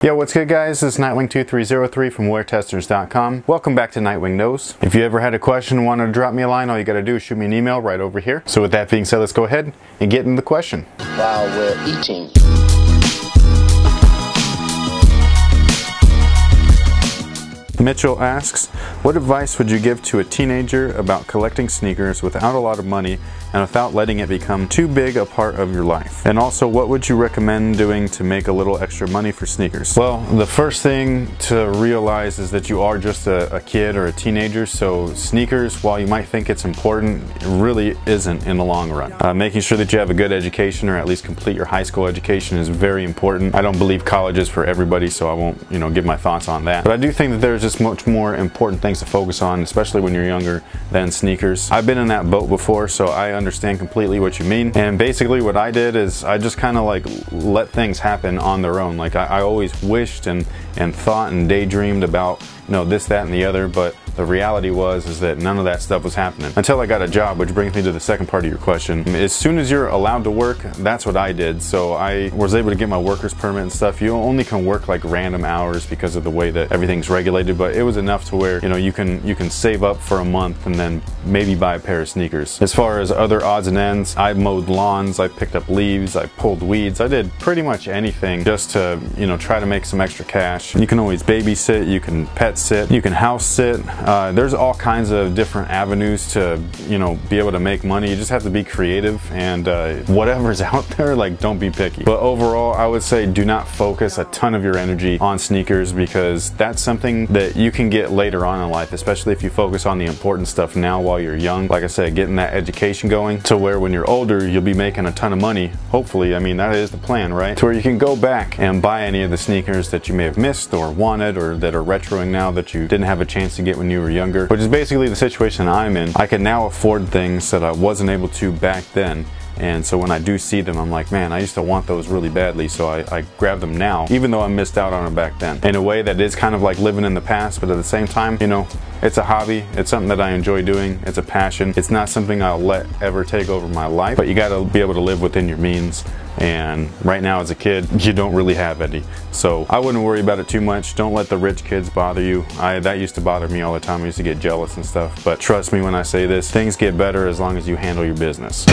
Yo, what's good guys? This is Nightwing2303 from WearTesters.com. Welcome back to Nightwing Knows. If you ever had a question and wanted to drop me a line, all you gotta do is shoot me an email right over here. So with that being said, let's go ahead and get into the question. While we're eating. Mitchell asks, what advice would you give to a teenager about collecting sneakers without a lot of money and without letting it become too big a part of your life? And also, what would you recommend doing to make a little extra money for sneakers? Well, the first thing to realize is that you are just a kid or a teenager, so sneakers, while you might think it's important, it really isn't in the long run. Making sure that you have a good education, or at least complete your high school education, is very important. I don't believe college is for everybody, so I won't, give my thoughts on that. But I do think that there's just much more important things to focus on, especially when you're younger, than sneakers. I've been in that boat before, so I understand completely what you mean. And basically what I did is I just kind of like let things happen on their own. Like I always wished and thought and daydreamed about this, that, and the other, but the reality is that none of that stuff was happening until I got a job, which brings me to the second part of your question. As soon as you're allowed to work, that's what I did. So I was able to get my worker's permit and stuff. You only can work like random hours because of the way that everything's regulated, but it was enough to where you can save up for a month and then maybe buy a pair of sneakers. As far as other odds and ends, I mowed lawns, I picked up leaves, I pulled weeds, I did pretty much anything just to try to make some extra cash. You can always babysit, you can pet sit, you can house sit. There's all kinds of different avenues to be able to make money. You just have to be creative, and whatever's out there, like, don't be picky. But overall, I would say do not focus a ton of your energy on sneakers, because that's something that you can get later on in life, especially if you focus on the important stuff now while you're young. Like I said, getting that education going to where when you're older you'll be making a ton of money, hopefully. I mean, that is the plan, right? To where you can go back and buy any of the sneakers that you may have missed or wanted, or that are retroing now that you didn't have a chance to get when you were younger, which is basically the situation I'm in. I can now afford things that I wasn't able to back then. And so when I do see them, I'm like, man, I used to want those really badly, so I grab them now, even though I missed out on them back then. In a way that is kind of like living in the past, but at the same time, it's a hobby. It's something that I enjoy doing. It's a passion. It's not something I'll let ever take over my life, but you gotta be able to live within your means. And right now as a kid, you don't really have any. So I wouldn't worry about it too much. Don't let the rich kids bother you. That used to bother me all the time. I used to get jealous and stuff. But trust me when I say this, things get better as long as you handle your business.